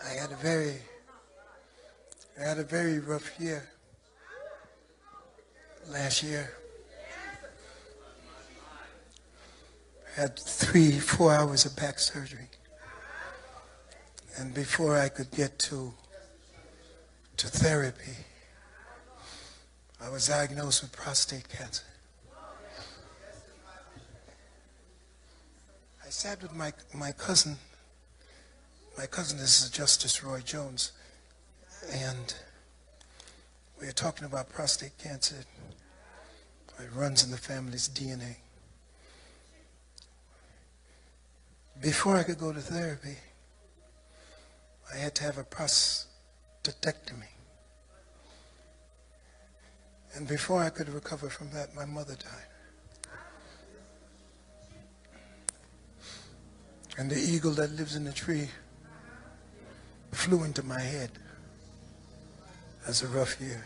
I had a very rough year last year. I had 3-4 hours of back surgery. And before I could get to therapy, I was diagnosed with prostate cancer. I sat with my cousin. My cousin is Justice Roy Jones, and we were talking about prostate cancer. It runs in the family's DNA. Before I could go to therapy, I had to have a prostatectomy. And before I could recover from that, my mother died. And the eagle that lives in the tree flew into my head. That's a rough year.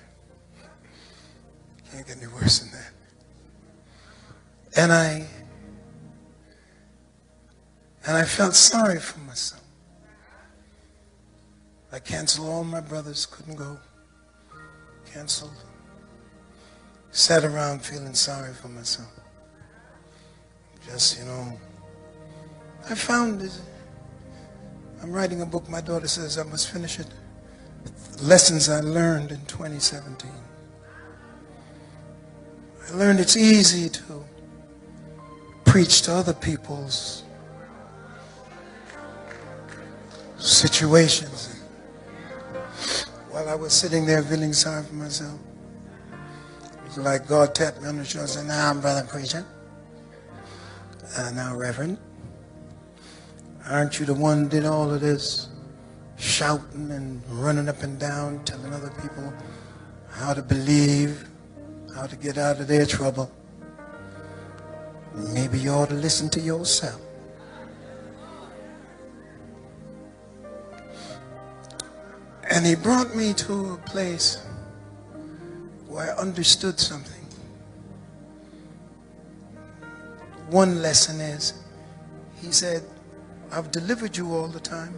Can't get any worse than that. And I felt sorry for myself. I canceled all my brothers, couldn't go. Canceled. Sat around feeling sorry for myself. Just, I found this. I'm writing a book. My daughter says I must finish it. Lessons I learned in 2017. I learned it's easy to preach to other people's situations. While I was sitting there feeling sorry for myself, it was like God tapped me on the shoulder and said, "Now, brother preacher, now, Reverend, aren't you the one who did all of this shouting and running up and down, telling other people how to believe, how to get out of their trouble? Maybe you ought to listen to yourself." And he brought me to a place where I understood something. One lesson is, he said, "I've delivered you all the time,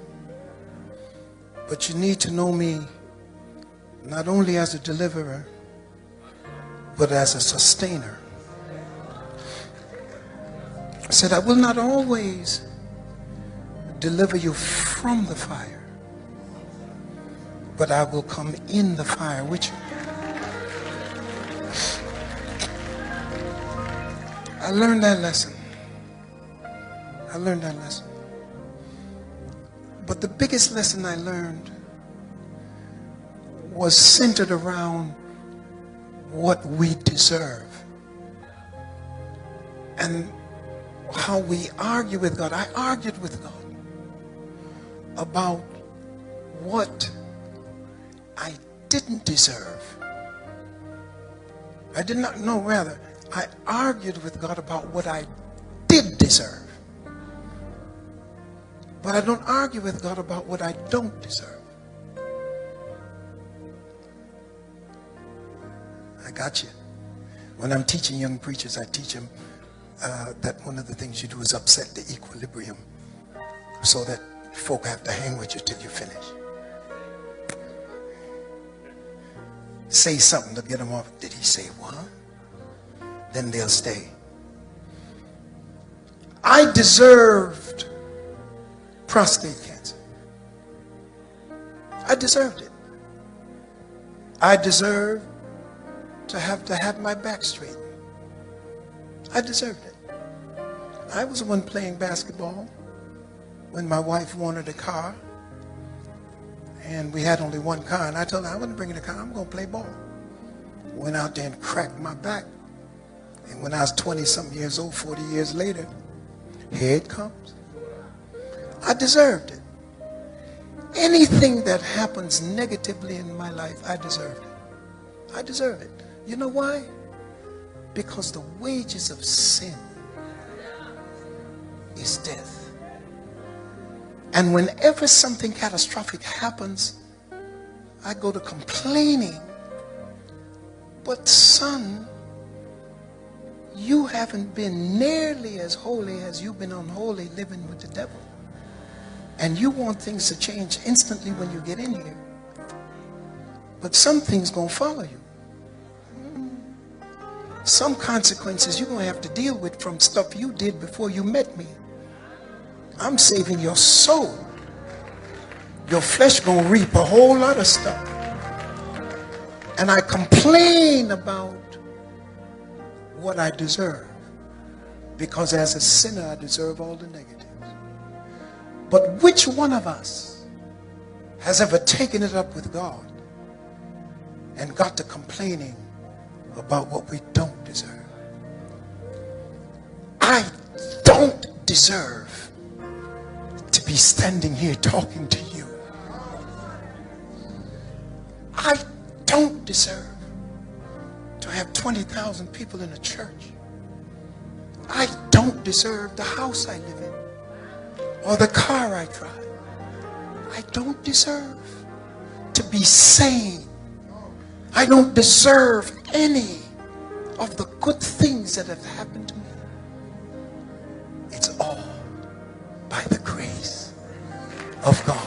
but you need to know me not only as a deliverer, but as a sustainer." I said, "I will not always deliver you from the fire, but I will come in the fire with you." I learned that lesson. But the biggest lesson I learned was centered around what we deserve and how we argue with God. I argued with God about what I didn't deserve. I did not know, rather, I argued with God about what I did deserve. But I don't argue with God about what I don't deserve. I got you. When I'm teaching young preachers, I teach them that one of the things you do is upset the equilibrium so that folk have to hang with you till you finish. Say something to get them off. Did he say what? Then they'll stay. I deserved prostate cancer. I deserved it. I deserved to have my back straight. I deserved it. I was the one playing basketball when my wife wanted a car, and we had only one car, and I told her I wasn't bringing a car, I'm going to play ball. Went out there and cracked my back. And when I was 20-something years old, 40 years later, here it comes. I deserved it. Anything that happens negatively in my life, I deserved it. I deserve it. You know why? Because the wages of sin is death. And whenever something catastrophic happens, I go to complaining. But son, you haven't been nearly as holy as you've been unholy living with the devil. And you want things to change instantly when you get in here. But some things going to follow you. Some consequences you're going to have to deal with from stuff you did before you met me. I'm saving your soul. Your flesh going to reap a whole lot of stuff. And I complain about what I deserve. Because as a sinner, I deserve all the negatives. But which one of us has ever taken it up with God and got to complaining about what we don't deserve? I don't deserve to be standing here talking to you. I don't deserve to have 20,000 people in a church. I don't deserve the house I live in or the car I drive. I don't deserve to be sane. I don't deserve any of the good things that have happened to me. It's all by the grace of God.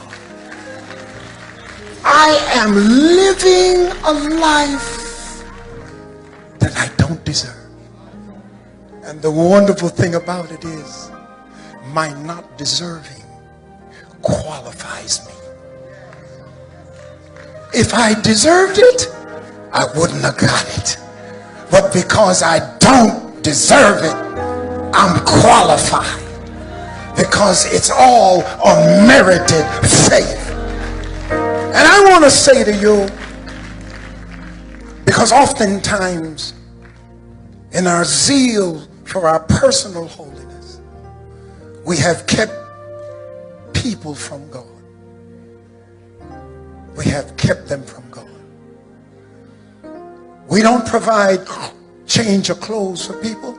I am living a life that I don't deserve. And the wonderful thing about it is, my not deserving qualifies me. If I deserved it, I wouldn't have got it. But because I don't deserve it, I'm qualified. Because it's all unmerited faith. And I want to say to you, because oftentimes in our zeal for our personal holiness, we have kept people from God. We have kept them from God. We don't provide change of clothes for people,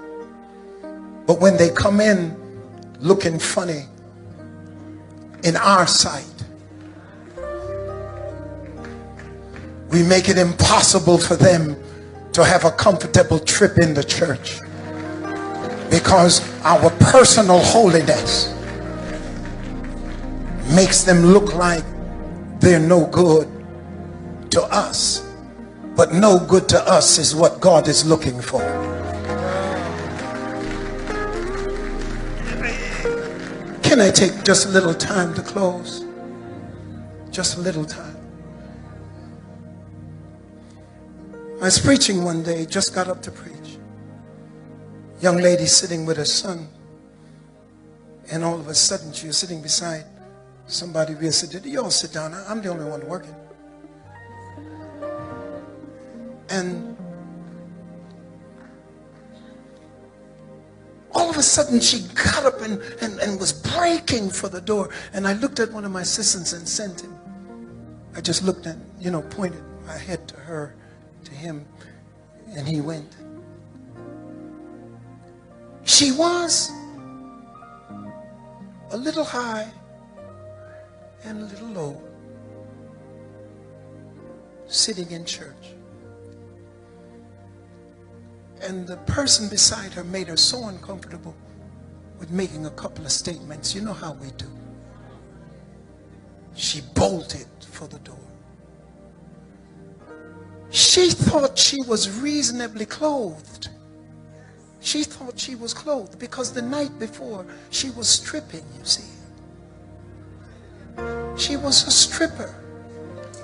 but when they come in looking funny in our sight, we make it impossible for them to have a comfortable trip in the church, because our personal holiness makes them look like they're no good to us. But no good to us is what God is looking for. Can I take just a little time to close? Just a little time. I was preaching one day, just got up to preach. Young lady sitting with her son. And all of a sudden she was sitting beside somebody. We said, "Did you all sit down? I'm the only one working." And all of a sudden she got up and was breaking for the door. And I looked at one of my assistants and sent him. I just looked at, pointed my head to her, to him, and he went. She was a little high and a little low, sitting in church. And the person beside her made her so uncomfortable with making a couple of statements. You know how we do. She bolted for the door. She thought she was reasonably clothed. She thought she was clothed because the night before she was stripping, you see. She was a stripper.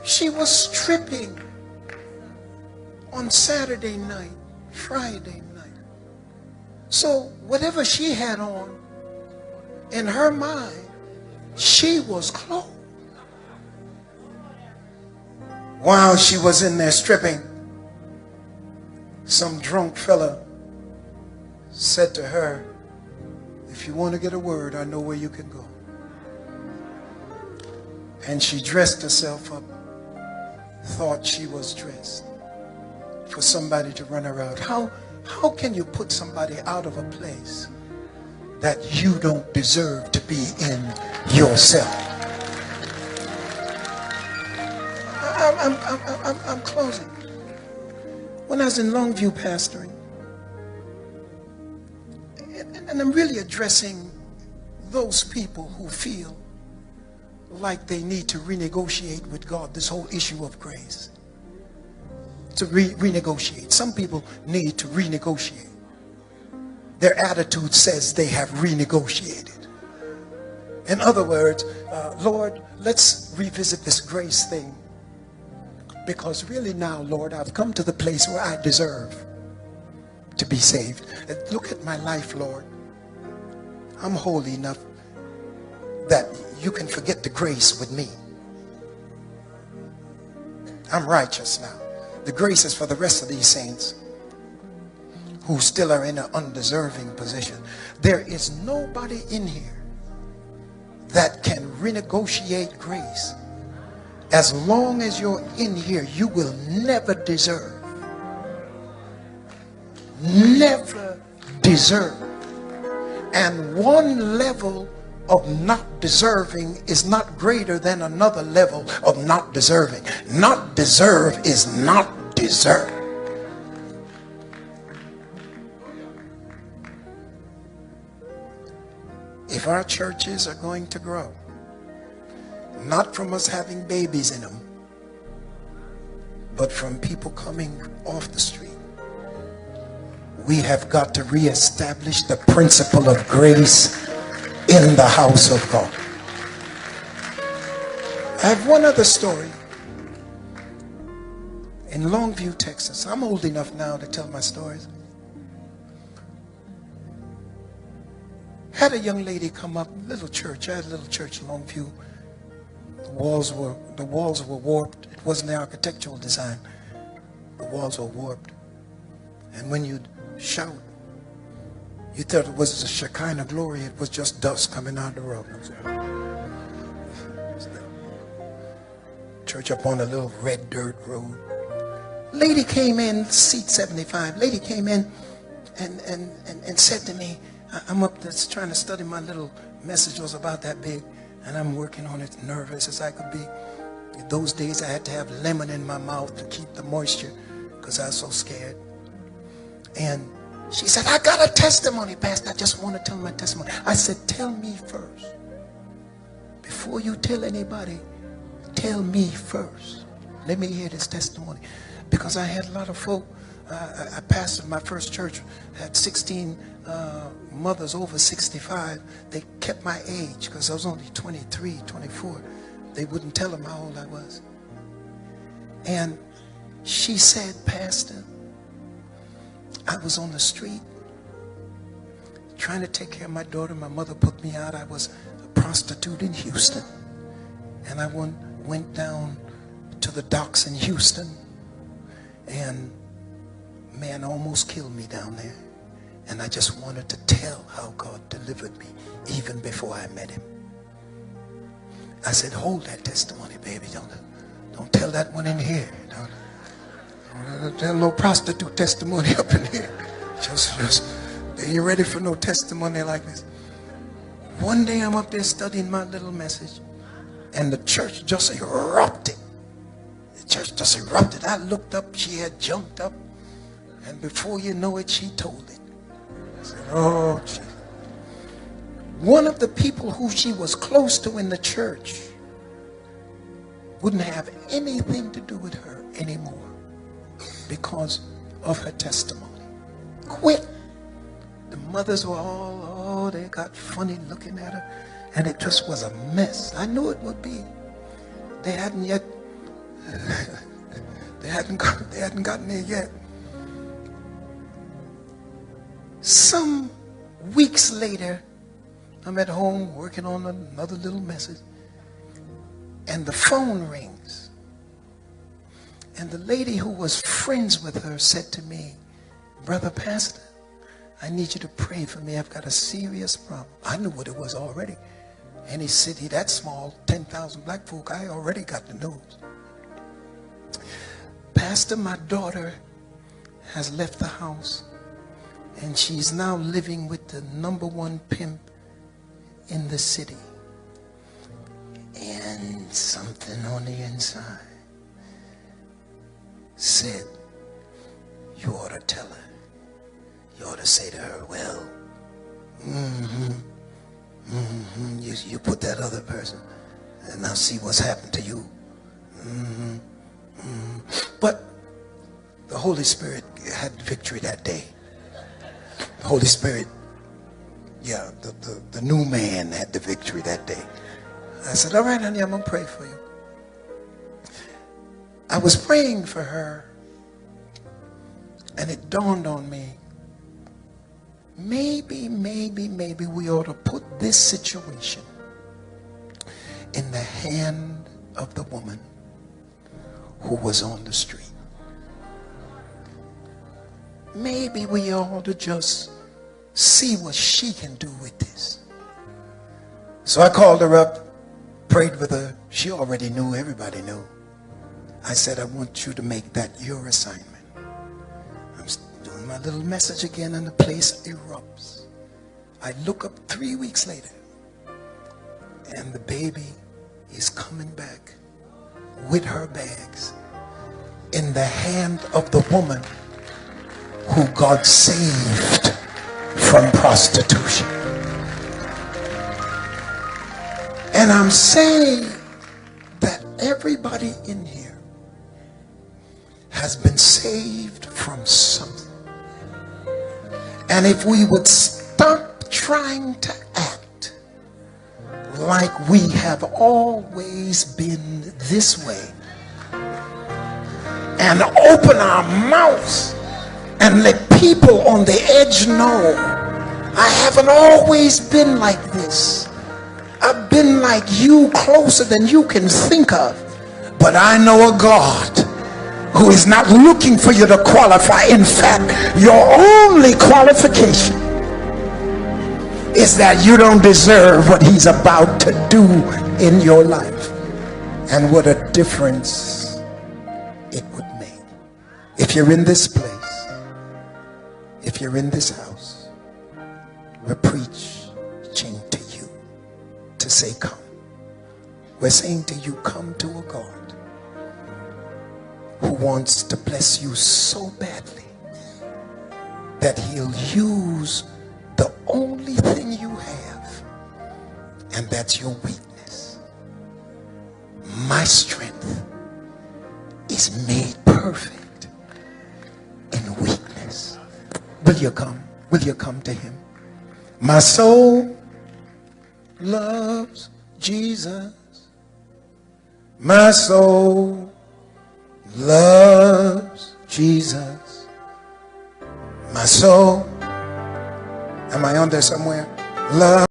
She was stripping on Saturday night, Friday night. So whatever she had on, in her mind, she was clothed. While she was in there stripping, some drunk fella said to her, "If you want to get a word, I know where you can go." And she dressed herself up, thought she was dressed for somebody to run her out. How can you put somebody out of a place that you don't deserve to be in yourself? I'm closing. When I was in Longview pastoring, and I'm really addressing those people who feel like they need to renegotiate with God this whole issue of grace. To renegotiate. Some people need to renegotiate. Their attitude says they have renegotiated. In other words, Lord, let's revisit this grace thing. Because really now, Lord, I've come to the place where I deserve to be saved. Look at my life, Lord. I'm holy enough that you can forget the grace with me. I'm righteous now. The grace is for the rest of these saints who still are in an undeserving position. There is nobody in here that can renegotiate grace. As long as you're in here, you will never deserve. Never deserve. And one level of not deserving is not greater than another level of not deserving. Not deserve is not deserve. If our churches are going to grow, not from us having babies in them, but from people coming off the street, we have got to reestablish the principle of grace in the house of God. I have one other story. In Longview, Texas. I'm old enough now to tell my stories. Had a young lady come up, little church. I had a little church in Longview. The walls were warped. It wasn't the architectural design. The walls were warped. And when you'd shout, you thought it was a Shekinah glory. It was just dust coming out of the road. Church up on a little red dirt road. Lady came in, seat 75. Lady came in and said to me, I'm up there trying to study my little message. It was about that big, and I'm working on it, nervous as I could be. In those days, I had to have lemon in my mouth to keep the moisture because I was so scared. And she said, I got a testimony, Pastor. I just want to tell my testimony. I said, tell me first. Before you tell anybody, tell me first. Let me hear this testimony. Because I had a lot of folk. I pastored my first church, had 16 mothers over 65. They kept my age because I was only 23, 24. They wouldn't tell them how old I was. And she said, Pastor, I was on the street trying to take care of my daughter. My mother put me out. I was a prostitute in Houston. And I went down to the docks in Houston. And man almost killed me down there. And I just wanted to tell how God delivered me even before I met him. I said, hold that testimony, baby. Don't tell that one in here. Don't tell no prostitute testimony up in here. Just they ain't ready for no testimony like this. One day I'm up there studying my little message, and the church just erupted. The church just erupted. I looked up, she had jumped up, and before you know it, she told it. I said, oh, Jesus. One of the people who she was close to in the church wouldn't have anything to do with her anymore because of her testimony. Quit. The mothers were all, oh, they got funny looking at her, and it just was a mess. I knew it would be. They hadn't yet, they hadn't gotten there yet. Some weeks later, I'm at home working on another little message, and the phone rings. And the lady who was friends with her said to me, Brother Pastor, I need you to pray for me. I've got a serious problem. I knew what it was already. Any city that small, 10,000 black folk, I already got the news. Pastor, my daughter has left the house, and she's now living with the #1 pimp in the city. And something on the inside said, you ought to tell her. You ought to say to her, well, you put that other person. and now see what's happened to you. But the Holy Spirit had victory that day. The Holy Spirit, yeah, the new man had the victory that day. I said, all right, honey, I'm going to pray for you. I was praying for her, and it dawned on me, maybe we ought to put this situation in the hand of the woman who was on the street. Maybe we ought to just see what she can do with this. So I called her up, prayed with her. She already knew, everybody knew. I said, I want you to make that your assignment. I'm doing my little message again, and the place erupts. I look up 3 weeks later, and the baby is coming back with her bags in the hand of the woman who God saved from prostitution. And I'm saying that everybody in here has been saved from something. And if we would stop trying to act like we have always been this way and open our mouths and let people on the edge know, I haven't always been like this. I've been like you, closer than you can think of. But I know a God who is not looking for you to qualify. In fact, your only qualification is that you don't deserve what he's about to do in your life. And what a difference it would make. If you're in this place, if you're in this house, we're preaching to you to say come. We're saying to you, come to a God who wants to bless you so badly that he'll use the only thing you have, and that's your weakness. My strength is made perfect in weakness. Will you come? Will you come to him? My soul loves Jesus. My soul loves Jesus. My soul, am I on there somewhere? Love.